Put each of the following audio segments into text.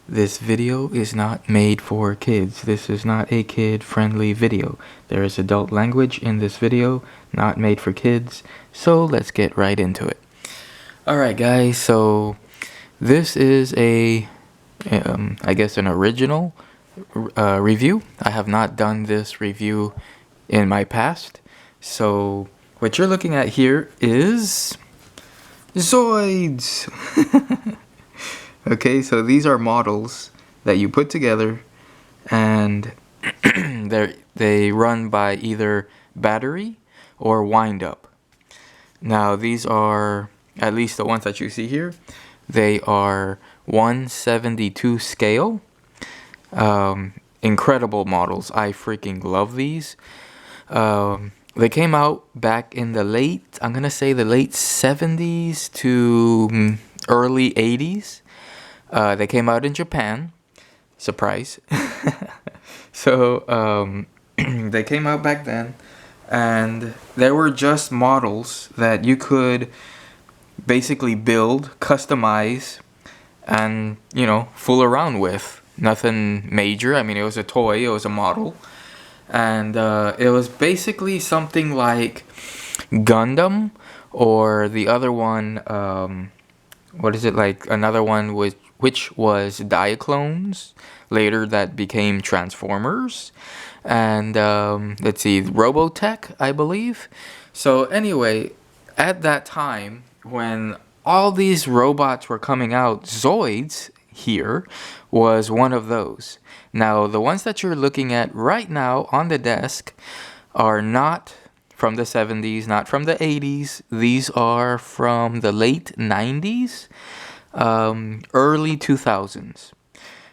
This video is not made for kids. This is not a kid-friendly video. There is adult language in this video, not made for kids. So let's get right into it. Alright guys, so this is I guess an original review. I have not done this review in my past. So what you're looking at here is ZOIDS. Okay, so these are models that you put together and they run by either battery or wind up. Now these are, at least the ones that you see here, they are 1/72 scale. Incredible models. I freaking love these. They came out back in the late 70s to early 80s. They came out in Japan. Surprise. So they came out back then, and they were just models that you could basically build, customize, and fool around with. Nothing major. I mean, it was a toy, it was a model, and it was basically something like Gundam, or the other one, what is it, like another one which was Diaclones, later that became Transformers, and let's see, Robotech, I believe. So anyway, at that time when all these robots were coming out, ZOIDS here was one of those. Now the ones that you're looking at right now on the desk are not from the 70s, not from the 80s. These are from the late 90s, early 2000s.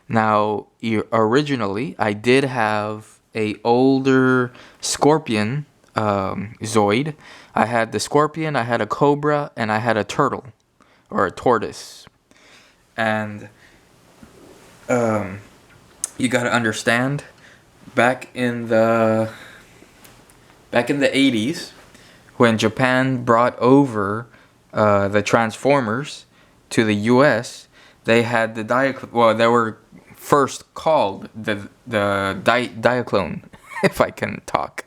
Now, originally, I did have a older Scorpion Zoid. I had the Scorpion, I had a Cobra, and I had a turtle, or a tortoise. And you gotta understand, back in the 80s, when Japan brought over the Transformers to the US, they had the they were first called the Diaclone, if I can talk.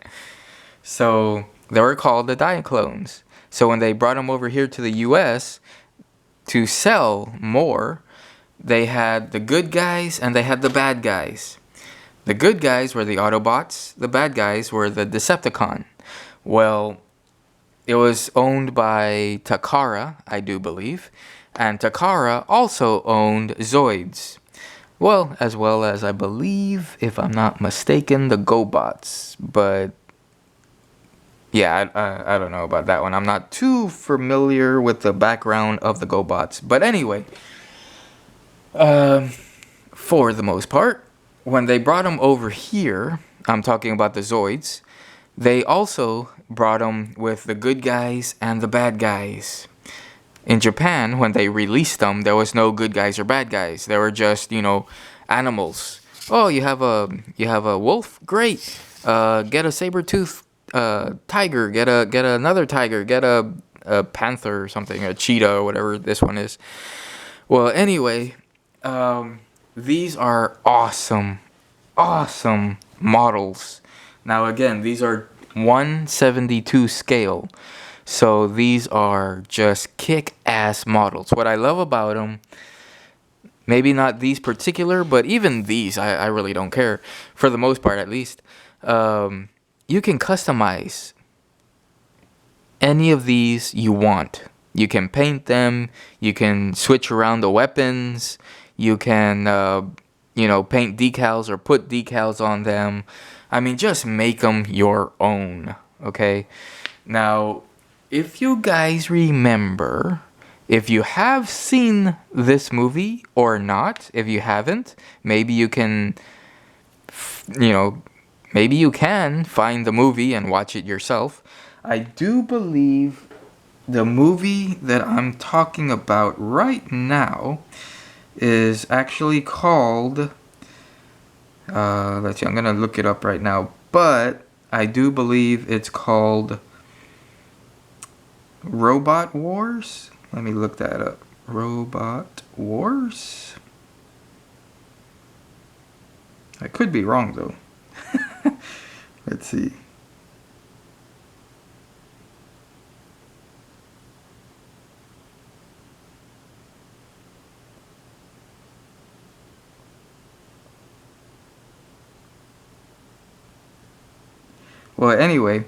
So they were called the Diaclones. So when they brought them over here to the US to sell more, they had the good guys and they had the bad guys. The good guys were the Autobots, the bad guys were the Decepticon. Well, it was owned by Takara, I do believe, and Takara also owned ZOIDS. Well, as I believe, if I'm not mistaken, the GoBots. But yeah, I don't know about that one. I'm not too familiar with the background of the GoBots. But anyway, for the most part, when they brought them over here, I'm talking about the ZOIDS, they also brought them with the good guys and the bad guys. In Japan, when they released them, there was no good guys or bad guys. They were just, animals. Oh, you have a wolf? Great. Get a saber-tooth tiger. Get another tiger. Get a panther or something, a cheetah or whatever this one is. Well, anyway, these are awesome models. Now again, these are 1/72 scale. So these are just kick-ass models. What I love about them, maybe not these particular, but even these, I really don't care. For the most part, at least. You can customize any of these you want. You can paint them. You can switch around the weapons. You can, paint decals or put decals on them. I mean, just make them your own, okay? Now, if you guys remember, if you have seen this movie or not, if you haven't, maybe you can, maybe you can find the movie and watch it yourself. I do believe the movie that I'm talking about right now is actually called, let's see, I'm gonna look it up right now, but I do believe it's called Robot Wars. Let me look that up. Robot Wars. I could be wrong though. Let's see. Well, anyway,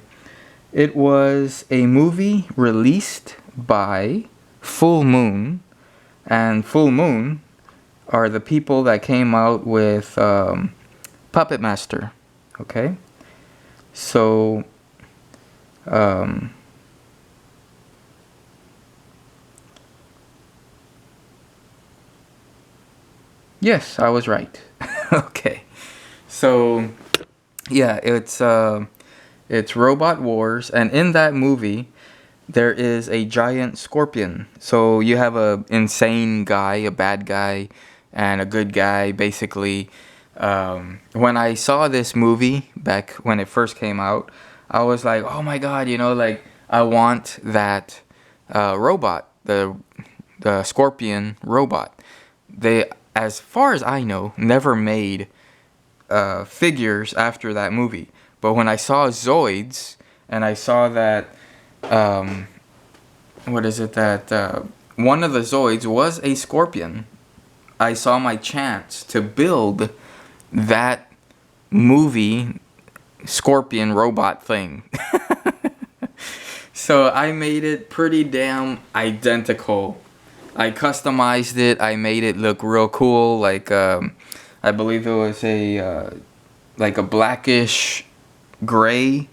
it was a movie released by Full Moon, and Full Moon are the people that came out with Puppet Master. Okay, so yes, I was right. Okay, so yeah, it's Robot Wars, and in that movie, there is a giant scorpion. So you have a insane guy, a bad guy, and a good guy. Basically, when I saw this movie back when it first came out, I was like, oh my god, you know, like I want that robot, the scorpion robot. They, as far as I know, never made figures after that movie. But when I saw ZOIDS and I saw that, what is it, that one of the ZOIDS was a scorpion, I saw my chance to build that movie scorpion robot thing. So I made it pretty damn identical. I customized it. I made it look real cool. Like I believe it was a like a blackish gray,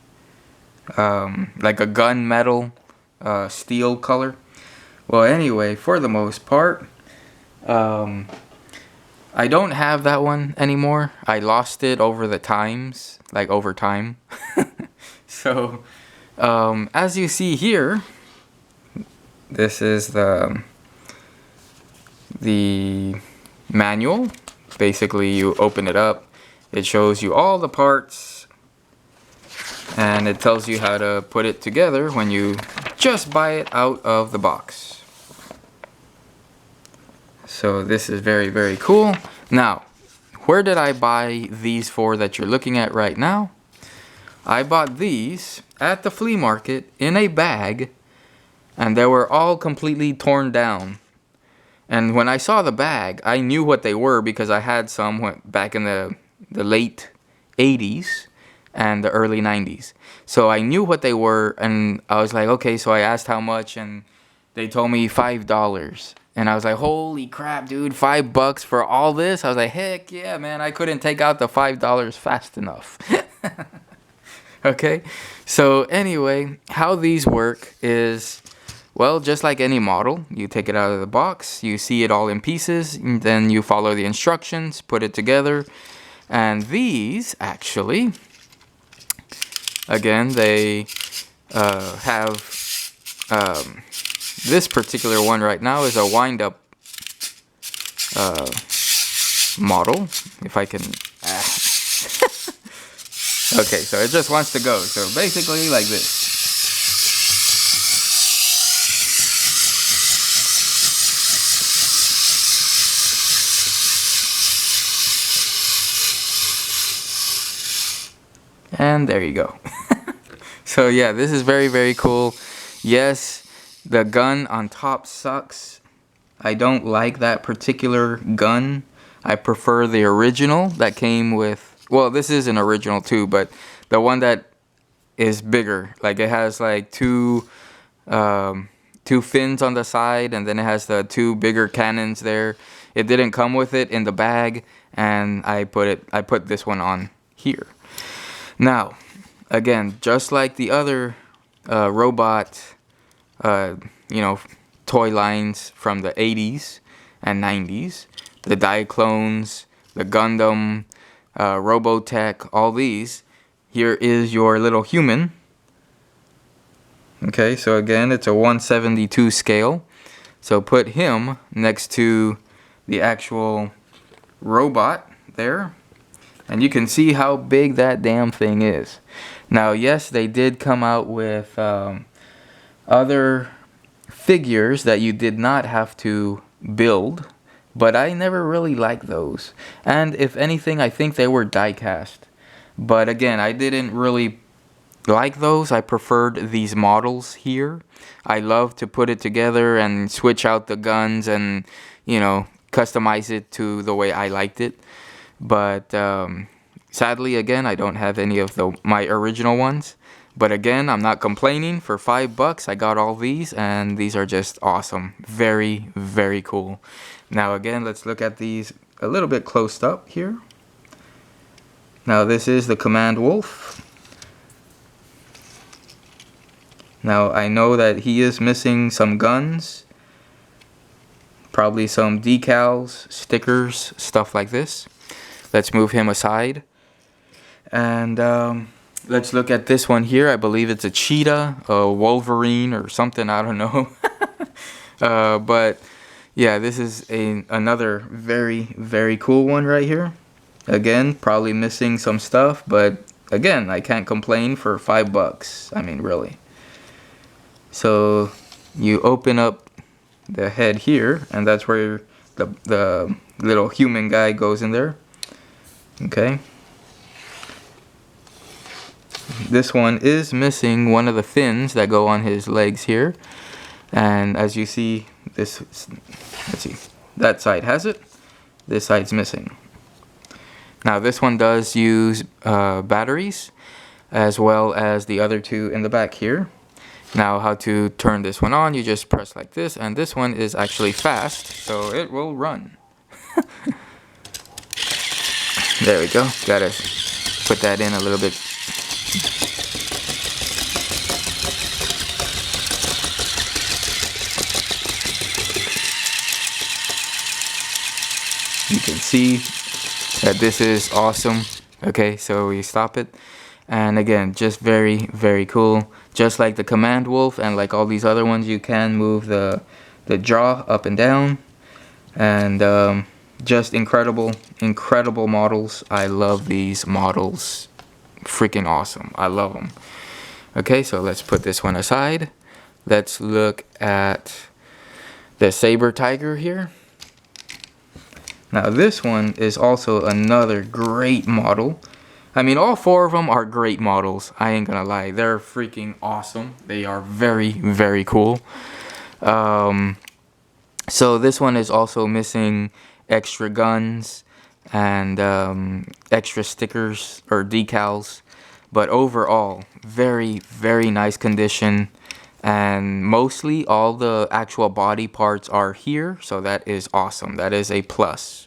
like a gunmetal steel color. Well, anyway, for the most part, I don't have that one anymore. I lost it over the times, like over time. So, as you see here, this is the manual. Basically, you open it up. It shows you all the parts, and it tells you how to put it together when you just buy it out of the box. So this is very, very cool. Now, where did I buy these for that you're looking at right now? I bought these at the flea market in a bag, and they were all completely torn down. And when I saw the bag, I knew what they were because I had some back in the late 80s and the early 90s. So I knew what they were, and I was like, okay, so I asked how much, and they told me $5. And I was like, holy crap, dude, $5 for all this? I was like, heck yeah, man, I couldn't take out the $5 fast enough. Okay, so anyway, how these work is, well, just like any model, you take it out of the box, you see it all in pieces, and then you follow the instructions, put it together. And these, actually, again, they have, this particular one right now is a wind-up model, if I can... Okay, so it just wants to go. So basically like this. And there you go. So yeah, this is very, very cool. Yes, the gun on top sucks. I don't like that particular gun. I prefer the original that came with... Well, this is an original too, but the one that is bigger. Like it has like two fins on the side, and then it has the two bigger cannons there. It didn't come with it in the bag, and I put this one on here. Now, again, just like the other robot, toy lines from the 80s and 90s, the Diaclones, the Gundam, Robotech, all these. Here is your little human. Okay, so again, it's a 1/72 scale. So put him next to the actual robot there, and you can see how big that damn thing is. Now, yes, they did come out with other figures that you did not have to build, but I never really liked those. And if anything, I think they were die cast. But again, I didn't really like those. I preferred these models here. I love to put it together and switch out the guns and, you know, customize it to the way I liked it. But sadly, again, I don't have any of my original ones. But again, I'm not complaining. For $5, I got all these, and these are just awesome. Very, very cool. Now again, let's look at these a little bit close up here. Now this is the Command Wolf. Now I know that he is missing some guns, probably some decals, stickers, stuff like this. Let's move him aside. And let's look at this one here. I believe it's a Cheetah, a Wolverine or something, I don't know. But yeah, this is another very, very cool one right here. Again, probably missing some stuff, but again, I can't complain for $5. I mean, really. So you open up the head here, and that's where the little human guy goes in there. Okay. This one is missing one of the fins that go on his legs here. And as you see, let's see, that side has it. This side's missing. Now this one does use batteries, as well as the other two in the back here. Now how to turn this one on, you just press like this, and this one is actually fast, so it will run. There we go. Gotta put that in a little bit. You can see that this is awesome. Okay, so we stop it. And again, just very, very cool. Just like the Command Wolf and like all these other ones, you can move the jaw up and down. And just incredible, incredible models. I love these models. Freaking awesome. I love them. Okay, so let's put this one aside. Let's look at the Saber Tiger here. Now this one is also another great model. I mean, all four of them are great models. I ain't gonna lie. They're freaking awesome. They are very, very cool. So this one is also missing extra guns and extra stickers or decals. But overall, very, very nice condition. And mostly all the actual body parts are here. So that is awesome. That is a plus.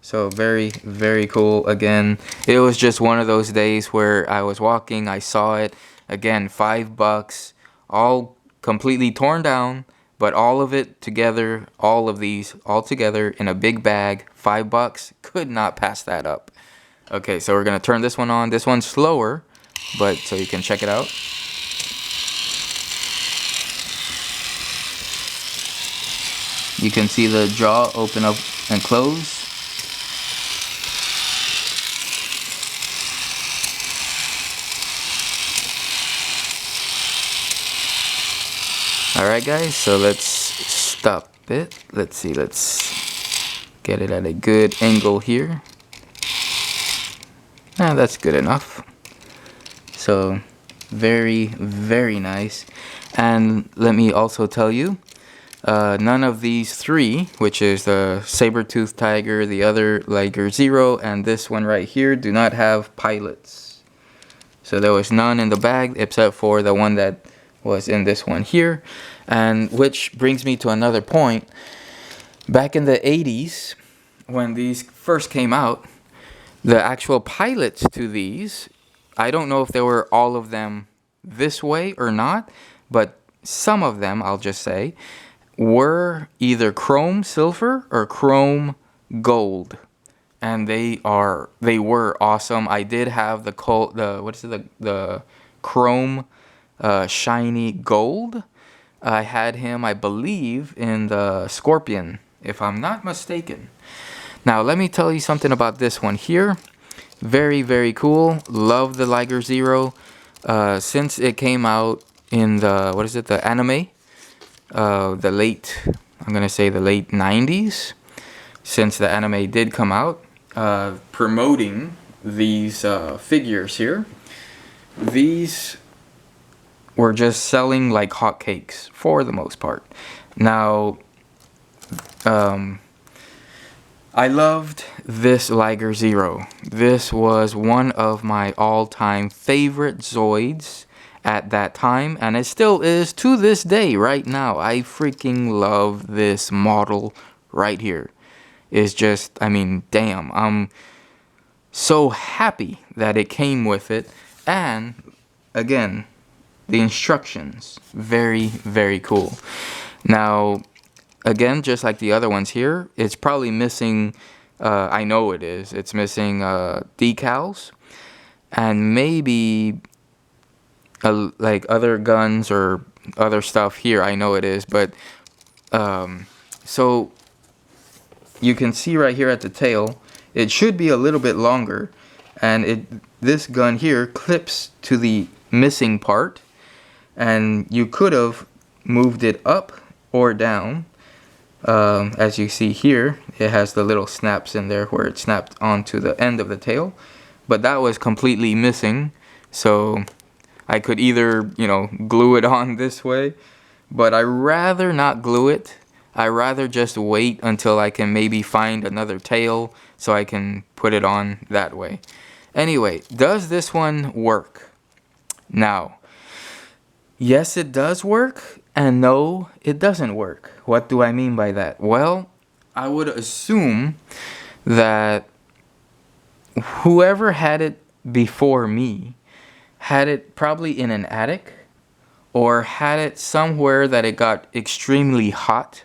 So very, very cool. Again, it was just one of those days where I was walking, I saw it. Again, $5, all completely torn down, but all of it together, all of these all together in a big bag, $5. Could not pass that up. Okay, so we're gonna turn this one on. This one's slower, but so you can check it out. You can see the jaw open up and close. Alright guys, so let's stop it. Let's see, let's get it at a good angle here. That's good enough. So very, very nice. And let me also tell you, none of these three, which is the Saber-toothed Tiger, the other Liberator Zero, and this one right here, do not have pilots. So there was none in the bag except for the one that was in this one here. And which brings me to another point. Back in the 80s, when these first came out, the actual pilots to these, I don't know if they were all of them this way or not, but some of them, I'll just say, were either chrome silver or chrome gold. And they were awesome. I did have the chrome shiny gold. I had him, I believe, in the Scorpion, if I'm not mistaken. Now, let me tell you something about this one here. Very, very cool. Love the Liberator Zero. Since it came out in the, the anime, I'm going to say the late 90s. since the anime did come out, promoting these figures here. These were just selling like hotcakes for the most part. Now, I loved this Liberator Zero. This was one of my all-time favorite ZOIDS at that time, and it still is to this day right now. I freaking love this model right here. It's just, I mean, damn, I'm so happy that it came with it. And again, the instructions, very, very cool. Now, again, just like the other ones here, it's probably missing, I know it is, it's missing decals, and maybe like other guns or other stuff here, I know it is, but so you can see right here at the tail, it should be a little bit longer, and this gun here clips to the missing part, and you could have moved it up or down. As you see here, it has the little snaps in there where it snapped onto the end of the tail, but that was completely missing. So I could either, you know, glue it on this way, but I rather not glue it. I rather just wait until I can maybe find another tail so I can put it on that way. Anyway, does this one work? Now, yes, it does work, and no, it doesn't work. What do I mean by that? Well, I would assume that whoever had it before me had it probably in an attic, or had it somewhere that it got extremely hot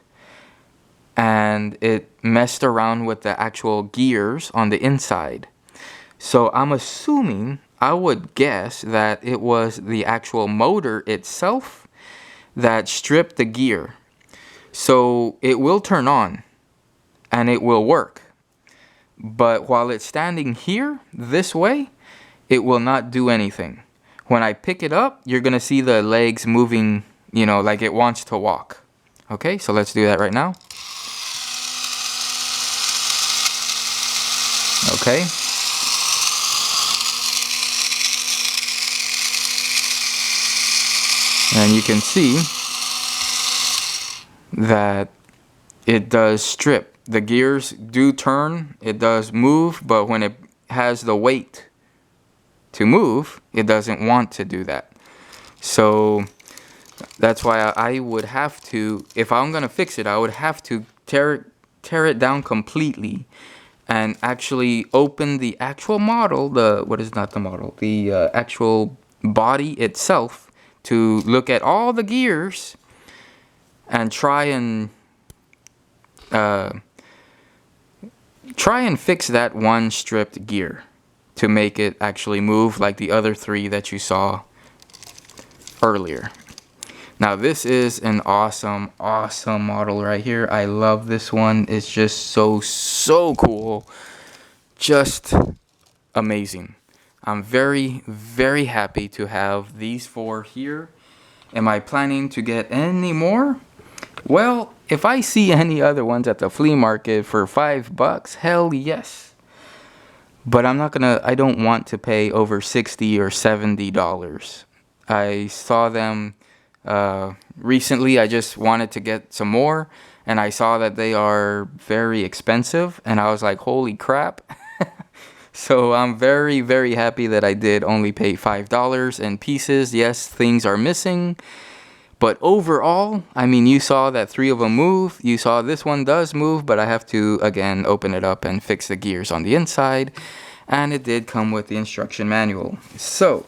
and it messed around with the actual gears on the inside. So I'm assuming, I would guess, that it was the actual motor itself that stripped the gear. So it will turn on and it will work, but while it's standing here this way, it will not do anything. When I pick it up, you're gonna see the legs moving, you know, like it wants to walk. Okay, so let's do that right now. Okay. And you can see that it does strip. The gears do turn, it does move, but when it has the weight to move, it doesn't want to do that. So that's why I would have to, if I'm gonna fix it, I would have to tear it down completely and actually open the actual model, the actual body itself, to look at all the gears and try and fix that one stripped gear to make it actually move like the other three that you saw earlier. Now this is an awesome model right here. I love this one. It's just so cool. Just amazing. I'm very, very happy to have these 4 here. Am I planning to get any more? Well, if I see any other ones at the flea market for $5, hell yes. But I don't want to pay over $60 or $70. I saw them recently. I just wanted to get some more, and I saw that they are very expensive, and I was like, holy crap. So I'm very, very happy that I did only pay $5 in pieces. Yes, things are missing, but overall, I mean, you saw that 3 of them move. You saw this one does move, but I have to, again, open it up and fix the gears on the inside. And it did come with the instruction manual. So,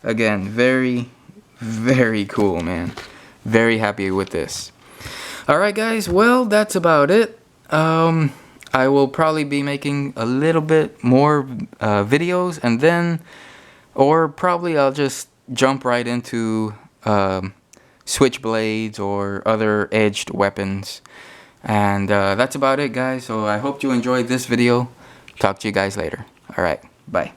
again, very, very cool, man. Very happy with this. Alright, guys, well, that's about it. I will probably be making a little bit more videos, and then, or probably I'll just jump right into switchblades or other edged weapons. And that's about it, guys. So I hope you enjoyed this video. Talk to you guys later. Alright, bye.